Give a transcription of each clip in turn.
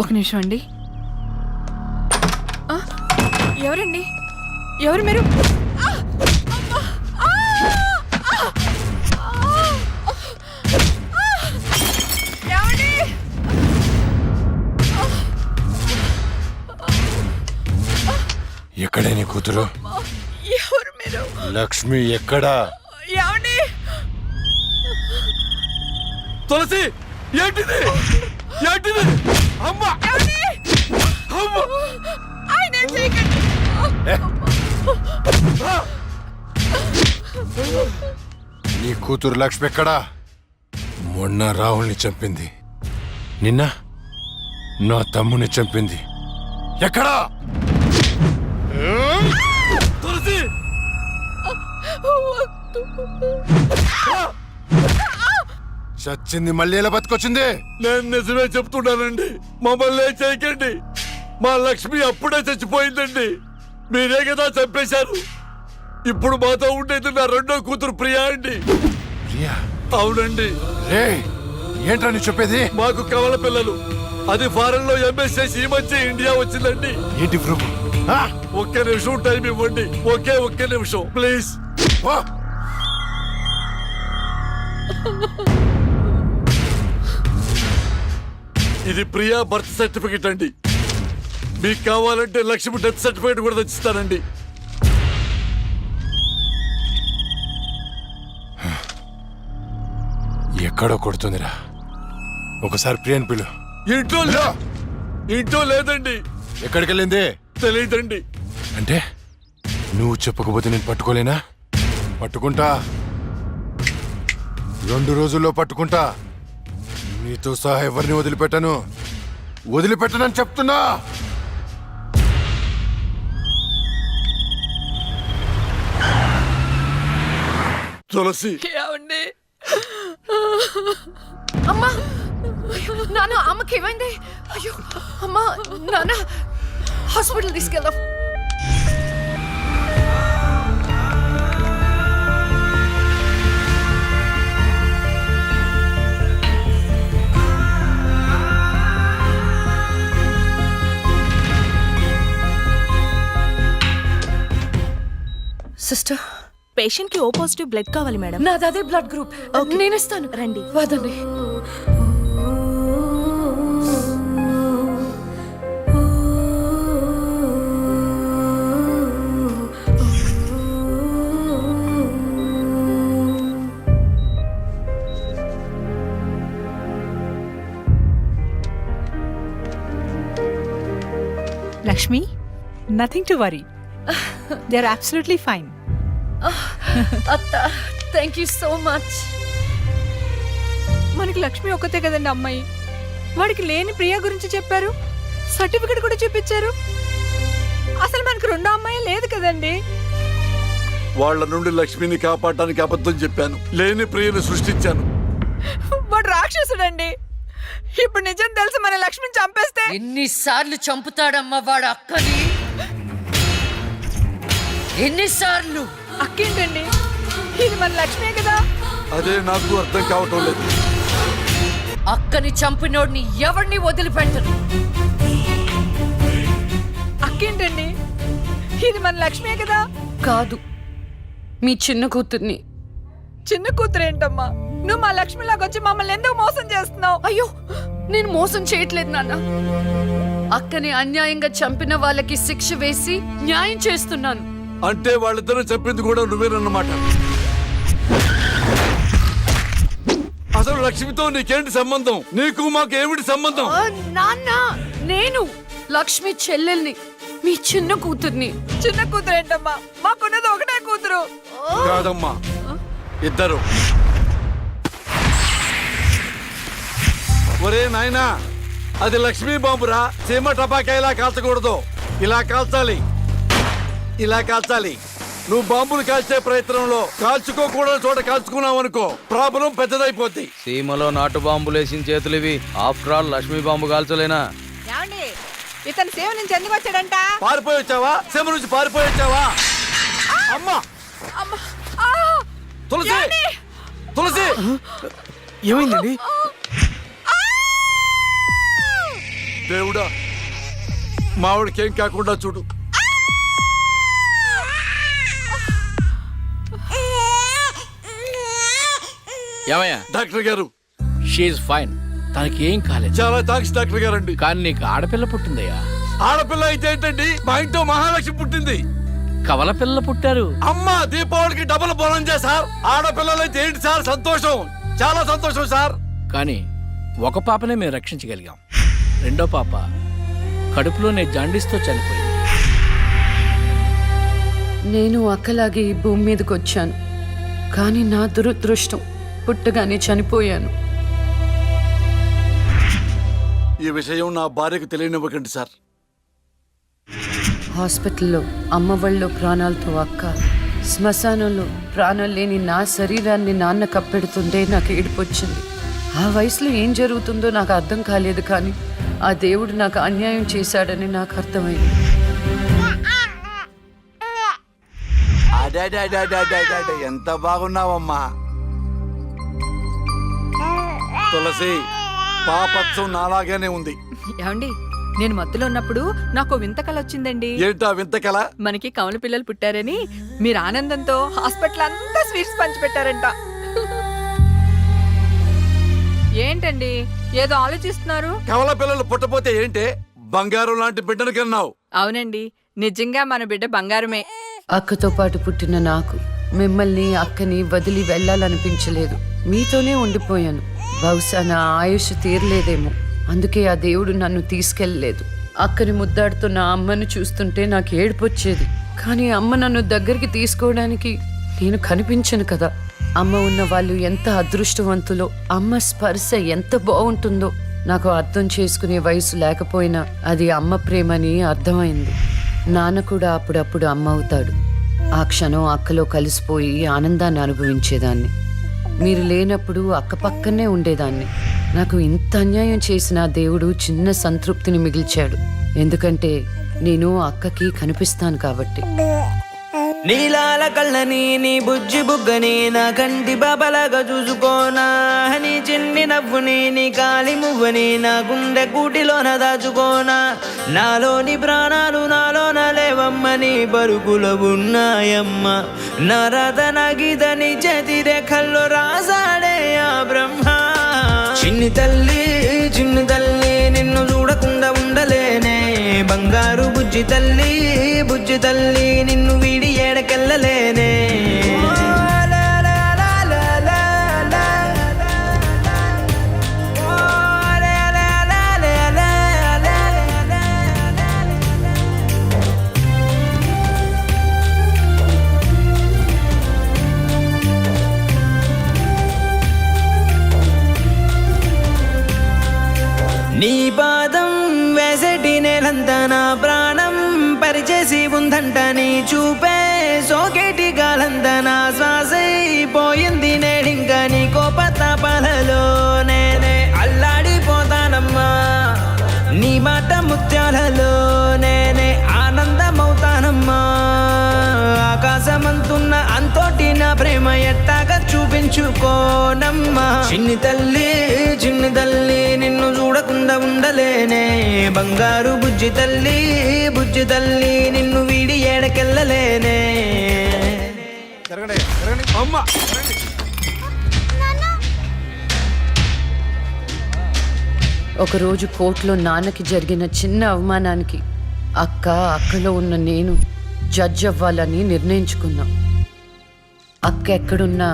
ఒక నిమిషం అండి. ఎవరండి? ఎవరు మీరు? ఎక్కడే నీ కూతురు? ఎవరు మీరు? లక్ష్మి ఎక్కడా? ఏమండి? తులసి ఏంటిది? ఏంటిది? అమ్మా! అమ్మా! ఆయన ఏం చేయకండి. నీ కూతురు లక్ష్మి ఎక్కడా? మొన్న రాహుల్ని చంపింది, నిన్న నా తమ్ముని చంపింది. ఎక్కడా? తులసి! చచ్చింది మళ్ళీ ఎలా బతికొచ్చింది? నేను నిజమే చెప్తున్నానండి, మమ్మల్ని ఏం చేయకండి. మా లక్ష్మి అప్పుడే చచ్చిపోయిందండి, మీరే కదా చంపేశారు. ఇప్పుడు మాతో ఉండేది నా రెండో కూతురు ప్రియా అండి. ప్రియా? అవునండి. రే, ఏంట్రా నీ చెప్పేది? మాకు కవల పిల్లలు, అది ఫారెన్ లో ఎంఎస్ చేసి ఈ మధ్య ఇండియా వచ్చిందండి. ఏంటి ప్రూఫ్? ఒక్క నిమిషం టైం ఇవ్వండి, ఒక్క నిమిషం ప్లీజ్. ఇది ప్రియా బర్త్ సర్టిఫికెట్ అండి. మీకు కావాలంటే లక్ష్మి డెత్ సర్టిఫికెట్ కూడా తెచ్చిస్తానండి. ఎక్కడో కొడుతుందిరా, ఒకసారి ప్రియని పిలు. ఇంట్లో లేదండి. ఎక్కడికి వెళ్ళింది? తెలియదండి. అంటే నువ్వు చెప్పకపోతే నేను పట్టుకోలేనా? పట్టుకుంటా, 2 రోజుల్లో పట్టుకుంటా. నీతో సహా ఎవరిని వదిలిపెట్టనని చెప్తున్నా. తులసి! ఏమండి? అమ్మా! నాన్న, అమ్మకి ఏమైంది? అయ్యో అమ్మా, నాన్న హాస్పిటల్ తీసుకెళ్దాం. సిస్టర్, పేషెంట్ కి ఓ పాజిటివ్ బ్లడ్ కావాలి మేడం. నాది అదే బ్లడ్ గ్రూప్. నేను ఇస్తాను, రండి. వదండి. Lakshmi, nothing to worry. They're absolutely fine. అత్త, థ్యాంక్ యూ సో మచ్. మనకి లక్ష్మి ఒక్కతే కదండి అమ్మాయి. వాడికి లేని ప్రియా గురించి చెప్పారు, సర్టిఫికెట్ కూడా చూపించారు. అసలు మనకి రెండో అమ్మాయి లేదు కదండి. వాళ్ళ నుండి లక్ష్మిని కాపాడటానికి అబద్ధం చెప్పాను, లేని ప్రియను సృష్టించాను. వాడు రాక్షసుడండి. ఇప్పుడు నిజం తెలిసి మన లక్ష్మిని చంపేస్తే ఎన్నిసార్లు చంపుతాడమ్మా వాడు అక్కని? ఎన్నిసార్లు? అక్కేంటండి, ఇది మన లక్ష్మే కదా. అదే నాకు అర్థం కావటం లేదు. అక్కని చంపినోడిని ఎవరిని వదిలిపెట్టను. అక్కేంటండి, ఇది మన లక్ష్మే కదా. కాదు, మీ చిన్న కూతుర్ని. చిన్న కూతురు ఏంటమ్మా? నువ్వు మా లక్ష్మిలాగా వచ్చి మమ్మల్ని ఎందుకు మోసం చేస్తున్నావు? అయ్యో, నేను మోసం చేయట్లేదు నాన్న. అక్కని అన్యాయంగా చంపిన వాళ్ళకి శిక్ష వేసి న్యాయం చేస్తున్నాను. అంటే వాళ్ళిద్దరూ చెప్పింది కూడా నువ్వేనన్నమాట. అసలు లక్ష్మితో నీకేంటి సంబంధం? నీకు మాకు ఏమిటి సంబంధం? నాన్న, నేను లక్ష్మి చెల్లెల్ని, మీ చిన్న కూతుర్ని. చిన్న కూతురు ఏంటమ్మా? మాకున్నది ఒకటే కూతురు. కాదమ్మా, ఇద్దరు. ఒరే నాయనా, అది లక్ష్మీ బాంబురా. సీమ టపాకా ఇలా కాల్చకూడదు, ఇలా కాల్చాలి, ఇలా కాల్చాలి. నువ్వు బాంబులు కాల్చే ప్రయత్నంలో కాల్చుకోకూడని చోట కాల్చుకున్నావు అనుకో, ప్రాబ్లం పెద్దదైపోద్ది. సీమలో నాటు బాంబులు వేసిన చేతులు ఇవి. ఆఫ్టర్ ఆల్ లక్ష్మీ బాంబు కాల్చలేనా? ఏమండి, ఇతను సేవ నుంచి ఎందుకు వచ్చాడంట? పారిపోయి వచ్చావా? సీమ నుంచి పారిపోయి వచ్చావా? అమ్మా! తులసి! తులసి! ఏమైందండి? దేవుడా మావిడికేం కాకుండా చూడు. ఏమయ్యా? డాక్టర్ గారు షీఈ్ ఫైన్, తనకి ఏం కాలేదు. చాలా థాంక్స్ డాక్టర్ గారండి. కానీ నీకు ఆడపిల్ల పుట్టిందయ్యా. ఆడపిల్ల అయితే ఏంటండి, మా ఇంట్లో మహాలక్ష్మి పుట్టింది. కవల పిల్లలు పుట్టారు. అమ్మా దీపావళికి డబుల్ బోనం సార్. ఆడపిల్లలైతే ఏంటి సార్ సంతోషం, చాలా సంతోషం సార్. కానీ ఒక పాపనే మేము రక్షించగలిగాం. రెండో పాప కడుపులోనే జాండీస్తో చనిపోయింది. నేను అక్కలాగే ఈ భూమి మీదకి వచ్చాను, కానీ నా దురదృష్టం పుట్టగానే చనిపోయాను. ఈ విషయం నా భార్యకు తెలియనివ్వకండి సార్. హాస్పిటల్లో అమ్మ వాళ్ళ ప్రాణాలతో అక్క, శ్మశానంలో ప్రాణాలు లేని నా శరీరాన్ని నాన్న కప్పెడుతుంటే నాకు ఏడుపొచ్చింది. ఆ వయసులో ఏం జరుగుతుందో నాకు అర్థం కాలేదు, కానీ ఆ దేవుడు నాకు అన్యాయం చేశాడని నాకు అర్థమైంది. ఎంత బాగున్నావమ్మా తులసి. పాపత్సం నాలాగానే ఉంది. ఏమండి, నేను మత్తులో ఉన్నప్పుడు నాకు వింత కల వచ్చిందండి. ఏంటా వింత కల? మనకి కమల పిల్లలు పుట్టారని మీరు ఆనందంతో హాస్పిటల్ అంతా స్వీట్స్ పంచిపెట్టారంట. ఏంటండి ఏదో ఆలోచిస్తున్నారు? కవల పిల్లలు పుట్టపోతే ఏంటే, బంగారం లాంటి బిడ్డను కన్నావు. అవునండి, నిజంగా మన బిడ్డ బంగారమే. అక్కతో పాటు పుట్టిన నాకు మిమ్మల్ని అక్కని వదిలి వెళ్ళాలనిపించలేదు. మీతోనే ఉండిపోయాను. బహుశా నా ఆయుష్ తీరలేదేమో, అందుకే ఆ దేవుడు నన్ను తీసుకెళ్ళలేదు. అక్కని ముద్దాడుతున్న అమ్మను చూస్తుంటే నాకు ఏడుపొచ్చేది, కానీ అమ్మ నన్ను దగ్గరికి తీసుకోవడానికి నేను కనిపించను కదా. అమ్మ ఉన్న వాళ్ళు ఎంత అదృష్టవంతులో, అమ్మ స్పర్శ ఎంత బాగుంటుందో నాకు అర్థం చేసుకునే వయసు లేకపోయినా అది అమ్మ ప్రేమని అర్థమైంది. నాన్న కూడా అప్పుడప్పుడు అమ్మ అవుతాడు. ఆ క్షణం అక్కలో కలిసిపోయి ఆనందాన్ని అనుభవించేదాన్ని. మీరు లేనప్పుడు అక్క పక్కనే ఉండేదాన్ని. నాకు ఇంత అన్యాయం చేసిన దేవుడు చిన్న సంతృప్తిని మిగిల్చాడు, ఎందుకంటే నేను అక్కకి కనిపిస్తాను కాబట్టి. నీలాల కళ్ళని నీ బుజ్జి బుగ్గని నా కంటి బాబలాగా చూసుకోనా, నీ చిన్ని నవ్వుని నీ కాలి మువ్వని నా గుండె కూటిలోన దాచుకోనా. నాలోని ప్రాణాలు నాలోన లేవమ్మని బరుకులో ఉన్నాయమ్మ, నా రాత నా గీత నీ చేతి రేఖల్లో రాసాడే ఆ బ్రహ్మ. చిన్ని తల్లి నిన్ను చూడకుండా ఉండలేనే, బంగారు బుజ్జి తల్లి నిన్ను వీడి ఏడకెళ్ళలేనే. నీ పాదం వేసటి నేలంతా నా ప్రాణం పరిచేసి ఉందంట, నీ చూపే సోకేటి గాలంతా నా శ్వాసైపోయింది. నేడింక నీ కోపతాపాలలో నేనే అల్లాడిపోతానమ్మా, నీ మాట ముత్యాలలో నేనే ఆనందమవుతానమ్మా. ఆకాశమంతున్న అంతోటి నా ప్రేమ ఎట్టాగా చూపించుకోనమ్మా. చిన్ని తల్లి నిన్ను చూడకుండా ఉండలేనే, బంగారు బుజ్జి తల్లి నిన్ను వీడి ఏడకెళ్ళలేనే. అమ్మా ఒకరోజు కోర్టులో నాన్నకి జరిగిన చిన్న అవమానానికి అక్కలో ఉన్న నేను జడ్జ్ అవ్వాలని నిర్ణయించుకున్నా. అక్క ఎక్కడున్నా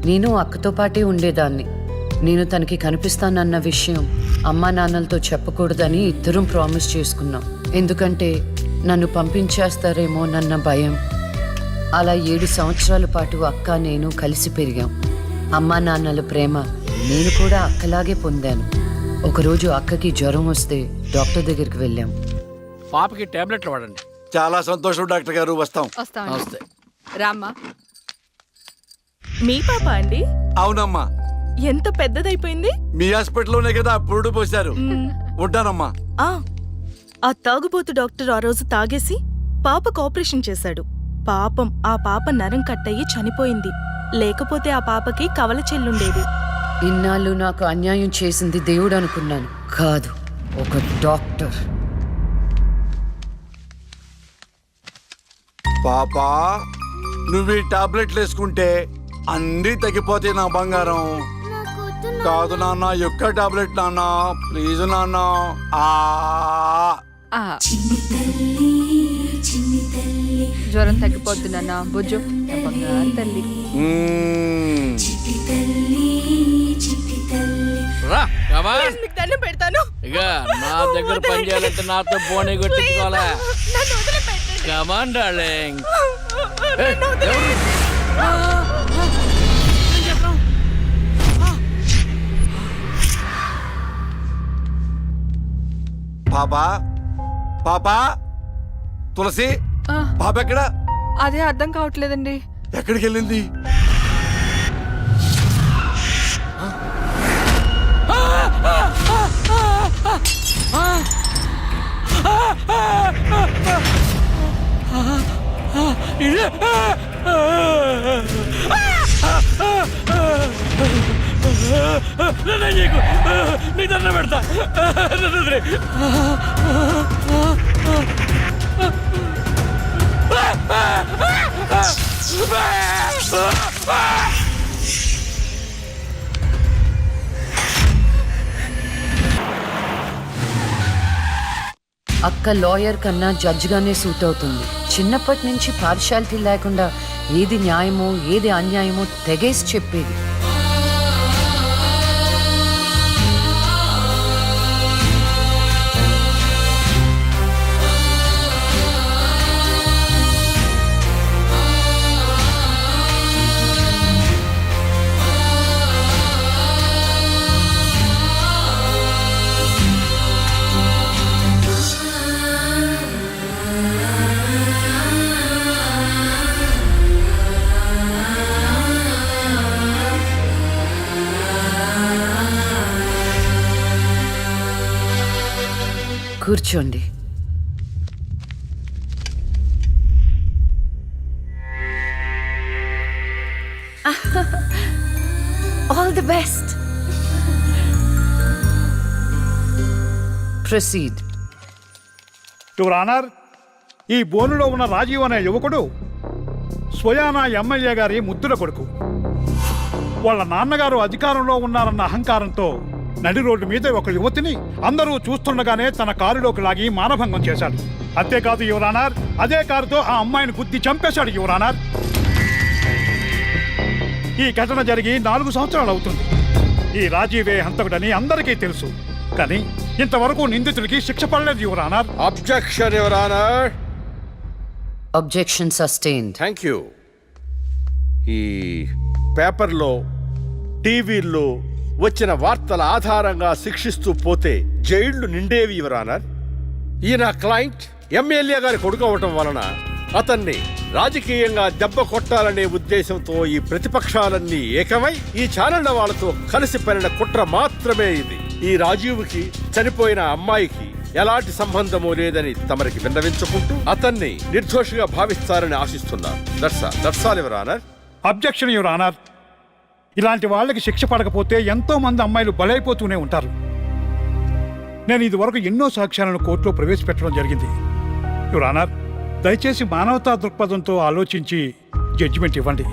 నేను అక్కతో పాటే ఉండేదాన్ని. నేను తనకి కనిపిస్తానన్న విషయం అమ్మా నాన్నలతో చెప్పకూడదని ఇద్దరం ప్రామిస్ చేసుకున్నాం, ఎందుకంటే నన్ను పంపించేస్తారేమోనన్న భయం. అలా 7 సంవత్సరాల పాటు అక్క నేను కలిసి పెరిగాం. అమ్మా నాన్నల ప్రేమ నేను కూడా అక్కలాగే పొందాను. ఒకరోజు అక్కకి జ్వరం వస్తే డాక్టర్ దగ్గరికి వెళ్ళాం. పాపకి టాబ్లెట్లు వాడండి. చాలా సంతోషం డాక్టర్ గారు, వస్తాం. నమస్తే. రామ్మా. మీ పాప అండి? అవునమ్మా. ఎంత పెద్దదైపోయింది. మీ హాస్పిటల్లోనే కదా పురుడు పోశారు. ఉంటానమ్మా. ఆ తాగుబోతు డాక్టర్ ఆ రోజు తాగేసి పాపకు ఆపరేషన్ చేశాడు. పాపం ఆ పాప నరం కట్టయి చనిపోయింది, లేకపోతే ఆ పాపకి కవల చెల్లుండేది. ఇన్నాళ్ళు నాకు అన్యాయం చేసింది దేవుడు అనుకున్నాను, కాదు ఒక డాక్టర్. పాపా నువ్వు ఈ టాబ్లెట్లు వేసుకుంటే అన్నీ తగ్గిపోతాయి నా బంగారం. కాదు నాన్న, యొక్క టాబ్లెట్ నాన్న, ప్లీజ్ నాన్న. ఆ. జ్వరం తగ్గిపోద్ది నాన్న, బుజ్జు నా బంగారు తల్లి. రా కమా. మీకు దండం పెడతాను. ఇక నా దగ్గర పని చేయాలంటే నాతో బోని కొట్టించుకోవాలా? నన్ను వదిలిపెట్టండి. Come on darling. పాపా పాపా తులసి, ఆ, పాప ఎక్కడ? అదే అర్థం కావట్లేదండి. ఎక్కడికి వెళ్ళింది? నీ దండం పెడతా. అక్క లాయర్ కన్నా జడ్జిగానే సూట్ అవుతుంది. చిన్నప్పటి నుంచి పార్షాలిటీ లేకుండా ఏది న్యాయమో ఏది అన్యాయమో తెగేసి చెప్పేది. కూర్చోండి. All the best. Proceed. Your honour, ఈ బోనులో ఉన్న రాజీవ్ అనే యువకుడు స్వయానా ఎమ్మెల్యే గారి ముద్దుల కొడుకు. వాళ్ళ నాన్నగారు అధికారంలో ఉన్నారన్న అహంకారంతో నడి రోడ్డు మీద ఒక యువతిని అందరూ చూస్తుండగానే తన కారులోకి లాగి మానభంగం చేశాడు. అంతేకాదు యువర్ ఆనర్, అదే కారుతో ఆ అమ్మాయిని గుద్ది చంపేశాడు యువర్ ఆనర్. ఈ ఘటన జరిగి 4 సంవత్సరాలు అవుతుంది. ఈ రాజీవే హంతకుడని అందరికీ తెలుసు, కానీ ఇంతవరకు నిందితుడికి శిక్ష పడలేదు your honour. Objection your honour. Objection sustained. Thank you. ఈ పేపర్లో టీవీల్లో వచ్చిన వార్తల ఆధారంగా శిక్షిస్తూ పోతే జైళ్లు నిండేవి యువర్ ఆనర్. ఈయన క్లయింట్ ఎమ్మెల్యే గారి కొడుకు అవటం వలన అతన్ని రాజకీయంగా దెబ్బ కొట్టాలనే ఉద్దేశంతో ఈ ప్రతిపక్షాలన్నీ ఏకమై ఈ ఛానళ్ల వాళ్ళతో కలిసి పనిన కుట్ర మాత్రమే ఇది. ఈ రాజీవ్కి చనిపోయిన అమ్మాయికి ఎలాంటి సంబంధమూ లేదని తమరికి విన్నవించుకుంటూ అతన్ని నిర్దోషిగా భావిస్తారని ఆశిస్తున్నారు. That's all your honour. Objection your honour. ఇలాంటి వాళ్ళకి శిక్ష పడకపోతే ఎంతో మంది అమ్మాయిలు బలైపోతూనే ఉంటారు. నేను ఇదివరకు ఎన్నో సాక్ష్యాలను కోర్టులో ప్రవేశపెట్టడం జరిగింది యువర్ ఆనర్. దయచేసి మానవతా దృక్పథంతో ఆలోచించి జడ్జిమెంట్ ఇవ్వండి.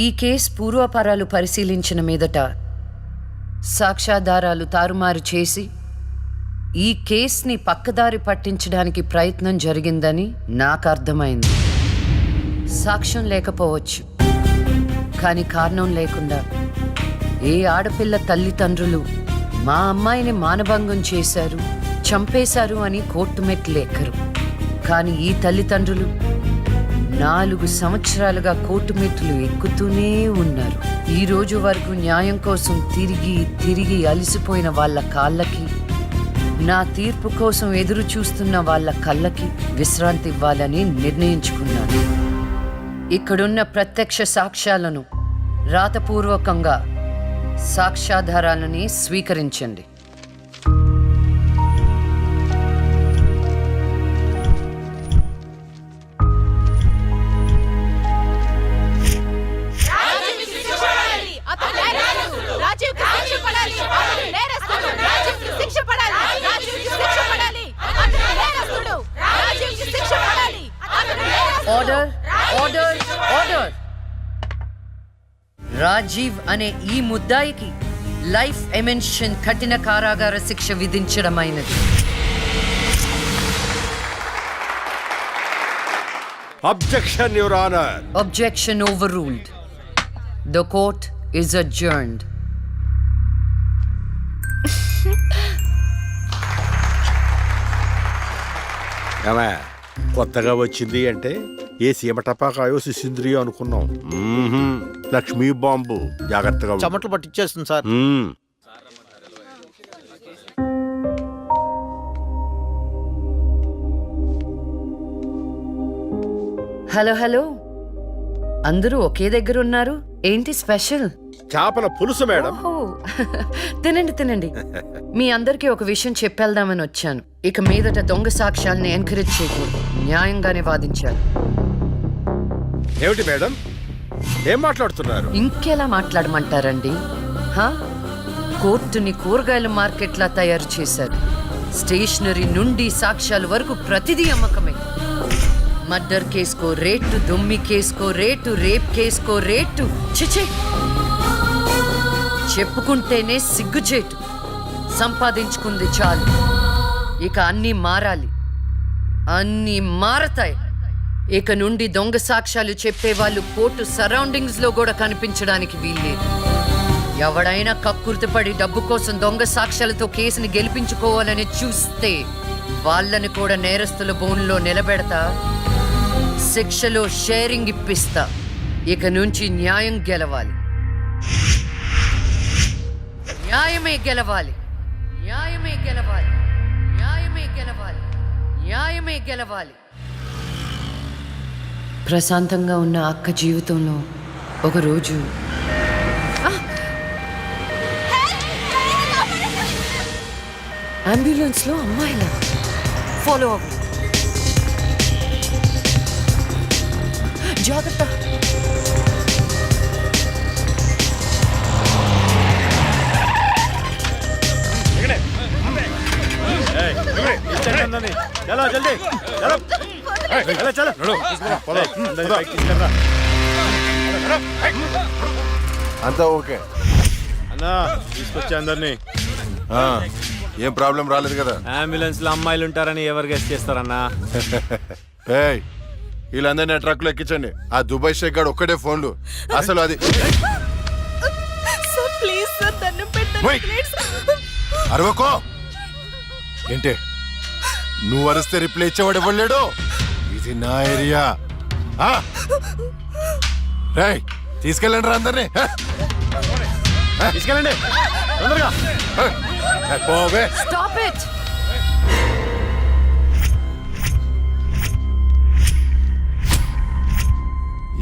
ఈ కేసు పూర్వపరాలు పరిశీలించిన మీదట సాక్ష్యాధారాలు తారుమారు చేసి ఈ కేసుని పక్కదారి పట్టించడానికి ప్రయత్నం జరిగిందని నాకు అర్థమైంది. సాక్ష్యం లేకపోవచ్చు, కానీ కారణం లేకుండా ఏ ఆడపిల్ల తల్లిదండ్రులు మా అమ్మాయిని మానభంగం చేశారు, చంపేశారు అని కోర్టు మెట్లు ఎక్కరు. కానీ ఈ తల్లిదండ్రులు 4 సంవత్సరాలుగా కోర్టు మెట్లు ఎక్కుతూనే ఉన్నారు. ఈ రోజు వరకు న్యాయం కోసం తిరిగి తిరిగి అలసిపోయిన వాళ్ళ కాళ్ళకి, నా తీర్పు కోసం ఎదురు చూస్తున్న వాళ్ళ కళ్ళకి విశ్రాంతి ఇవ్వాలని నిర్ణయించుకున్నాను. ఇక్కడున్న ప్రత్యక్ష సాక్ష్యాలను రాతపూర్వకంగా సాక్ష్యాధారాలని స్వీకరించండి. రాజీవ్ అనే ఈ ముద్దాయికి లైఫ్ ఎమెన్షన్ కఠిన కారాగార శిక్ష విధించడమైనది. Objection your honour. Objection overruled. The court is adjourned. ఏమే కొత్తగా వచ్చింది అంటే ఏ సీమ టపాకాయో సిసింద్రియో అనుకున్నాం. లక్ష్మీ బాంబు, జాగ్రత్తగా ఉండు. చెమటలు పట్టించేస్తుంది సార్. మ్మ్. హలో హలో, అందరూ ఒకే దగ్గర ఉన్నారు. ఏంటి స్పెషల్? చేపల పులుసు మేడం. ఓహో, తినండి తినండి. మీ అందరికీ ఒక విషయం చెప్పేద్దామని వచ్చాను. ఇక మీదట దొంగ సాక్ష్యాల్ని ఎంకరేజ్ చేయకూడదు. న్యాయంగానే వాదించాలి. ఏమిటి మేడం, ఏం మాట్లాడుతున్నారు? ఇంకెలా మాట్లాడమంటారండి? హా? కోర్టుని కూరగాయల మార్కెట్లా తయారు చేశారు. స్టేషనరీ నుండి సాక్ష్యాల వరకు ప్రతిదీ అమ్మకమే. మర్డర్ కేసుకో రేటు, దొమ్మి కేసుకో రేటు, రేప్ కేసుకో రేటు. చిచే, చెప్పుకుంటేనే సిగ్గుచేటు. సంపాదించుకుంది చాలు. ఇక అన్నీ మారాలి. అన్నీ మారతాయి. ఇక నుండి దొంగ సాక్ష్యాలు చెప్పేవాళ్ళు కోర్టు సరౌండింగ్స్ లో కూడా కనిపించడానికి వీల్లేదు. ఎవడైనా కక్కుర్తిపడి డబ్బు కోసం దొంగ సాక్ష్యాలతో కేసుని గెలిపించుకోవాలని చూస్తే వాళ్ళని కూడా నేరస్తుల బోన్లో నిలబెడతా. శిక్షలో షేరింగ్ ఇప్పిస్తా. ఇక నుంచి న్యాయం గెలవాలి. న్యాయమే గెలవాలి. న్యాయమే గెలవాలి. న్యాయమే గెలవాలి. న్యాయమే గెలవాలి. ప్రశాంతంగా ఉన్న అక్క జీవితంలో ఒకరోజు అంబులెన్స్ లో అమ్మాయిలా ఫాలో అవ్వు. జాగ్రత్త. అంతా ఓకే అన్నా తీసుకొచ్చా అందరినీ. ఏం ప్రాబ్లం రాలేదు కదా? అంబులెన్స్ లో అమ్మాయిలు ఉంటారని ఎవరు గెస్ట్ చేస్తారన్నా? ఏయ్, వీళ్ళందరినీ ట్రక్ లో ఎక్కించండి. ఆ దుబాయ్ షేక్ గాడు ఒక్కడే ఫోన్లు. అసలు అది ఓయ్, అరవకో. ఏంటే నువ్వు అరిస్తే రిప్లై ఇచ్చేవాడు ఇవ్వలేడు. ఇది నా ఏరియా. రేయ్, తీసుకెళ్ళండి రా అందరినీ. తీసుకెళ్ళండి తొందరగా. పోవే. Stop it!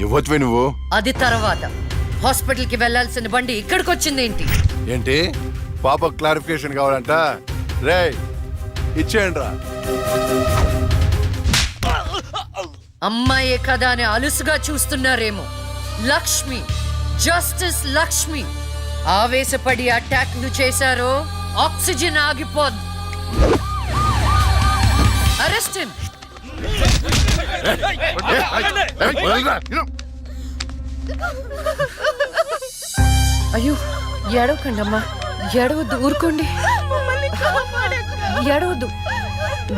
ఇవ్వచ్చువే నువ్వు. అది తర్వాత. హాస్పిటల్ కి వెళ్లాల్సిన బండి ఇక్కడికి వచ్చిందేంటి? ఏంటి పాప క్లారిఫికేషన్ కావాలంట? రేయ్, ఇచ్చేయండి రా. అమ్మాయే కదా అని అలుసుగా చూస్తున్నారేమో. లక్ష్మి, జస్టిస్ లక్ష్మి ఆవేశపడి అటాక్ ను చేశారో ఆక్సిజన్ ఆగిపోద్ది. Arrest him. అయ్యో, ఏడవకండమ్మా, ఏడవద్దు, ఊరుకోండి. ఏడవద్దు.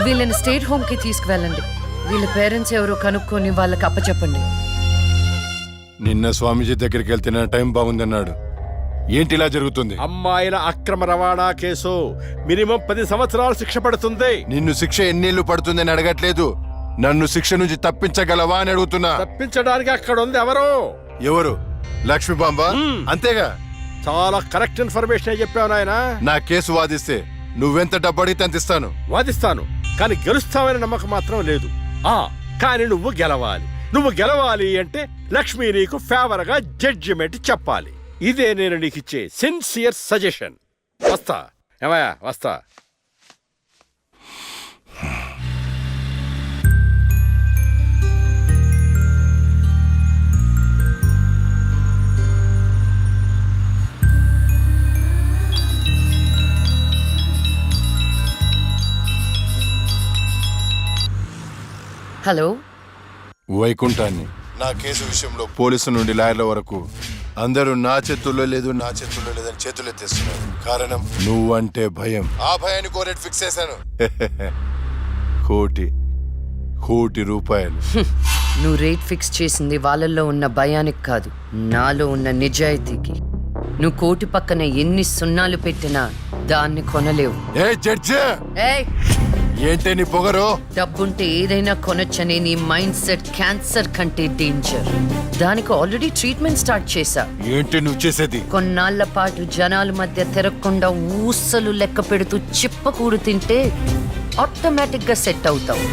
వీళ్ళని స్టేట్ హోమ్ కి తీసుకువెళ్ళండి. వీళ్ళ పేరెంట్స్ ఎవరో కనుక్కొని వాళ్ళకి అప్పచెప్పండి. నిన్న స్వామీజీ దగ్గరికి వెళ్తే నా టైం బాగుందన్నాడు. ఏంటి ఇలా జరుగుతుంది? అమ్మాయిల అక్రమ రవాణా కేసు మినిమం 10 సంవత్సరాలు శిక్ష పడుతుంది. నిన్ను శిక్ష ఎన్నేళ్లు పడుతుందని అడగట్లేదు. నన్ను శిక్ష నుంచి తప్పించగలవా అని అడుగుతున్నా. తప్పించడానికి అక్కడ ఉంది ఎవరు? ఎవరు? లక్ష్మీ బాంబా? అంతేగా. చాలా కరెక్ట్ ఇన్ఫర్మేషన్ చెప్పావు నాయనా. నా కేసు వాదిస్తే నువ్వెంత డబ్బు అడిగితే అంత ఇస్తాను. వాదిస్తాను, కానీ గెలుస్తావని నమ్మకం మాత్రం లేదు. కానీ నువ్వు గెలవాలి. నువ్వు గెలవాలి అంటే లక్ష్మి నీకు ఫేవర్ గా జడ్జిమెంట్ చెప్పాలి. ఇదే నేను నీకు ఇచ్చే సిన్సియర్ సజెషన్. వస్తా ఏమయ్యా, వస్తా. హలో, వైకుంఠాన్ని నా కేసు విషయంలో పోలీసు నుండి లాయర్ల వరకు అందరూ నా చేతుల్లో లేదు నా చేతుల్లో లేదని చేతులు ఎత్తేస్తున్నారు. కారణం నువ్వంటే భయం. ఆ భయాన్ని కోరేట్ ఫిక్స్ చేశాను. కోటి రూపాయలు. నువ్వు రేట్ ఫిక్స్ చేసింది వాళ్ళల్లో ఉన్న భయానికి కాదు, నాలో ఉన్న నిజాయితీకి. నువ్వు కోటి పక్కన ఎన్ని సున్నాలు పెట్టినా దాన్ని కొనలేవు. ఏ జడ్జి, ఏయ్, ఏంటే నీ పొగరు? డబ్బుంటే ఏదైనా కొనొచ్చనే నీ మైండ్ సెట్ క్యాన్సర్ కంటే డేంజర్. దానికి ఆల్రెడీ ట్రీట్మెంట్ స్టార్ట్ చేశా. ఏంటి నువ్వు చేసేది? కొన్నాళ్ల పాటు జనాల మధ్య తిరగకుండా ఊసలు లెక్క పెడుతూ చిప్పకూడు తింటే ఆటోమేటిక్ గా సెట్ అవుతావు.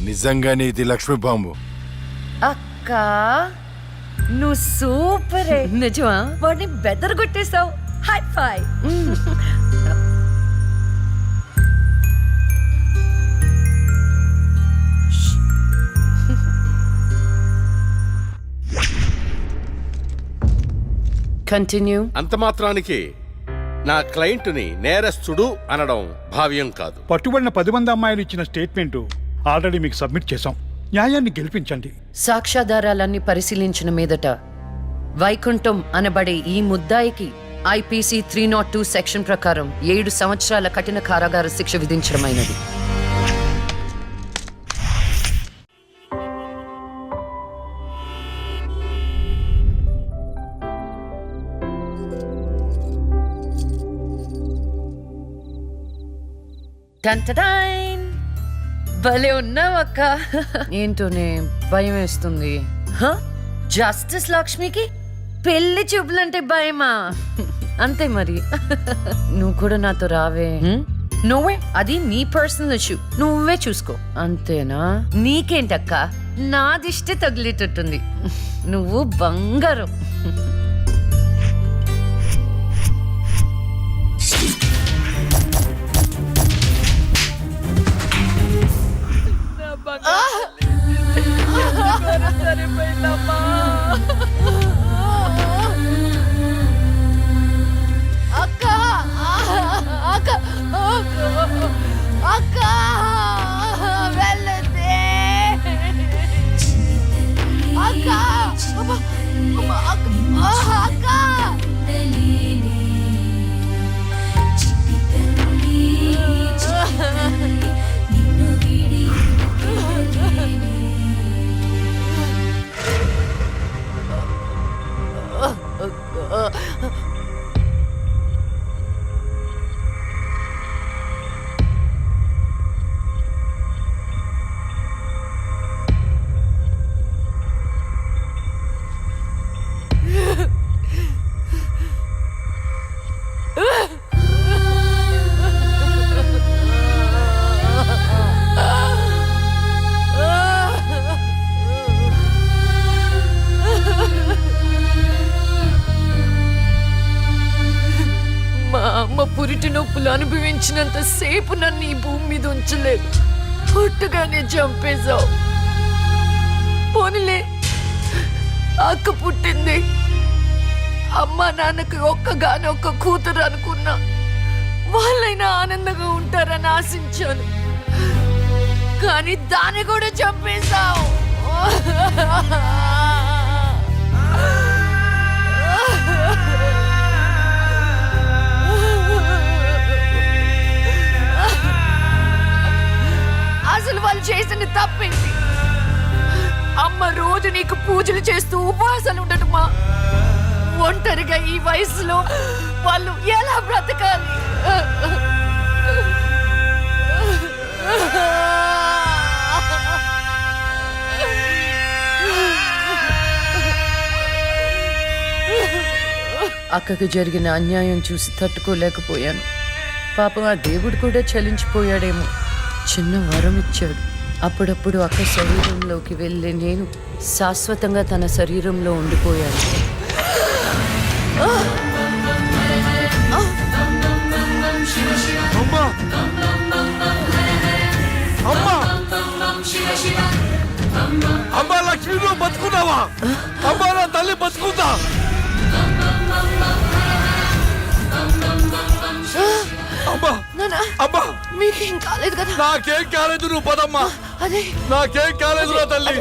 నిజంగానే ఇది లక్ష్మీ బాంబు. అక్క, నువ్వు సూపరే. నిజమా? వాడిని బెదర్ కొట్టేశావు. హై ఫై. కంటిన్యూ. అంత మాత్రానికి నా క్లయింట్ని నేరస్తుడు అనడం భావ్యం కాదు. పట్టుబడిన 10 మంది అమ్మాయిలు ఇచ్చిన స్టేట్మెంట్ ఆల్రెడీ మీకు సబ్మిట్ చేశాం. న్యాయాన్ని గెలిపించండి. సాక్ష్యాధారాలన్నీ పరిశీలించిన మీదట వైకుంఠం అనబడే ఈ ముద్దాయికి ఐపీసీ 302 సెక్షన్ ప్రకారం 7 సంవత్సరాల కఠిన కారాగార శిక్ష విధించడమైనది. టంటడైన్! భలే ఉన్నావు అక్క. ఏంటోనే భయం వేస్తుంది. జస్టిస్ లక్ష్మికి పెళ్లి చూపులంటే భయమా? అంతే మరి. నువ్వు కూడా నాతో రావే. నువ్వే, అది నీ పర్సనల్ ఇష్యూ, నువ్వే చూసుకో. అంతేనా? నీకేంటక్క, నా దిష్టి తగిలేటట్టుంది. నువ్వు బంగారం. మా అమ్మ పురిటి నొప్పులు అనుభవించినంత సేపు నన్ను ఈ భూమి మీద ఉంచలేదు. పుట్టుగానే చంపేశావు. పోనీలే, అక్క పుట్టింది. అమ్మ నాన్నకి ఒక్కగానొక్క కూతురు అనుకున్నా. వాళ్ళైనా ఆనందంగా ఉంటారని ఆశించాను. కానీ దాన్ని కూడా చంపేశావు. అసలు వాళ్ళు చేసిన తప్పేంటి? అమ్మ రోజు నీకు పూజలు చేస్తూ ఉపవాసాలు ఉండటమా? ఒంటరిగా ఈ వయసులో వాళ్ళు ఎలా బ్రతకాలి? అక్కకు జరిగిన అన్యాయం చూసి తట్టుకోలేకపోయాను. పాపం ఆ దేవుడు కూడా చలించిపోయాడేమో. చిన్న వరం ఇచ్చాడు. అప్పుడప్పుడు అక్క శరీరంలోకి వెళ్ళే నేను శాశ్వతంగా తన శరీరంలో ఉండిపోయాను. అమ్మా లక్ష్మి, నువ్వు బతుకున్నావా? అమ్మా నా తల్లి బతుకుందా? అమ్మా, మీకేం కాలేదు కదా? నాకేం కాలేదు, నువ్వు పదమ్మా. అదే, నాకేం కాలేదు నా తల్లి.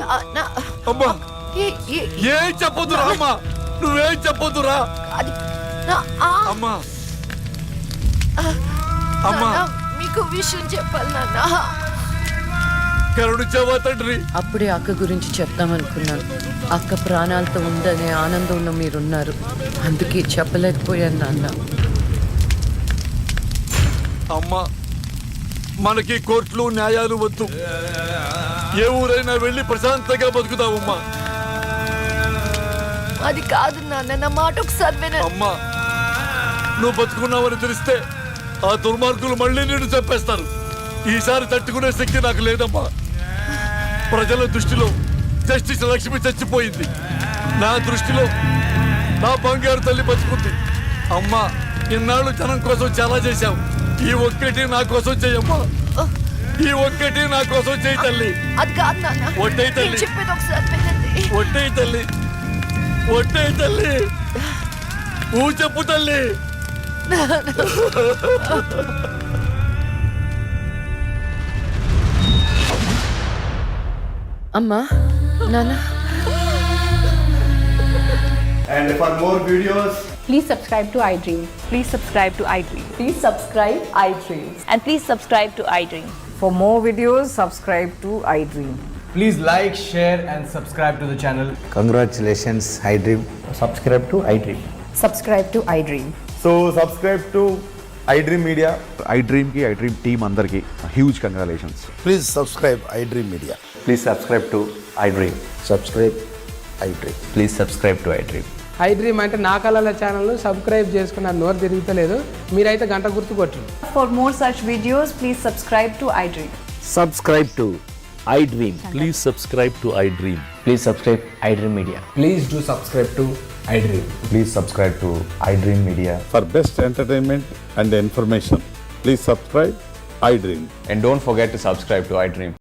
అమ్మా ఏం చెప్పొద్దురా అమ్మా, నువ్వేం చెప్పొద్దురా అది నా- ఆ, అమ్మా. అమ్మా నాన్న, మీకు విషయం చెప్పాలి నాన్న. కరుణించావా తండ్రి? అప్పుడే అక్క గురించి చెప్తామనుకున్నాను. అక్క ప్రాణాలతో ఉందనే ఆనందంలో మీరున్నారు, అందుకే చెప్పలేకపోయాను నాన్న. అమ్మా, మనకి కోర్టులు న్యాయాలు వద్దు. ఏ ఊరైనా వెళ్ళి ప్రశాంతంగా బతుకుతావమ్మా. అది కాదు నాన్న, నా మాట ఒకసారి వినండి. అమ్మా, నువ్వు బతుకున్నావని తెలిస్తే ఆ దుర్మార్గులు మళ్ళీ నిన్ను చంపేస్తారు. ఈసారి తట్టుకునే శక్తి నాకు లేదమ్మా. ప్రజల దృష్టిలో జస్టిస్ లక్ష్మి చచ్చిపోయింది, నా దృష్టిలో నా బంగారు తల్లి బతుకుంది. అమ్మా, ఇన్నాళ్ళు జనం కోసం చాలా చేశావు, ఈ ఒక్కటి నా కోసం చెయ్యమ్మా. ఈ ఒక్కటి నా కోసం చెయ్యి తల్లి. అది కాదు నాన్న, ఒట్టేయ్ నేను తల్లి, చెప్పేది ఒకసారి వినండి. ఒట్టేయ్ తల్లి, ఒట్టేయ్ తల్లి, చెప్పు తల్లి. అమ్మా, నాన్న, And for more videos, Please subscribe to iDream. Please subscribe to iDream. Please subscribe iDream. And please subscribe to iDream. For more videos, subscribe to iDream. Please like, share and subscribe to the channel. Congratulations, iDream. Subscribe to iDream. Subscribe to iDream. So, subscribe to iDream Media. iDream కి iDream team అందరికి huge congratulations. Please subscribe iDream Media. Please subscribe to iDream. Subscribe iDream. Please subscribe to iDream. iDream అంటే నా కళల ఛానల్ను subscribe చేసుకున్న నోరు తిరుగుతలేదు, మీరైతే గంట గుర్తు కొట్టండి. For more such videos, please subscribe to iDream. Subscribe to iDream. Please subscribe to iDream. Please subscribe iDream Media. Please do subscribe to iDream. Please subscribe to iDream Media. For best entertainment and information please subscribe iDream. And don't forget to subscribe to iDream.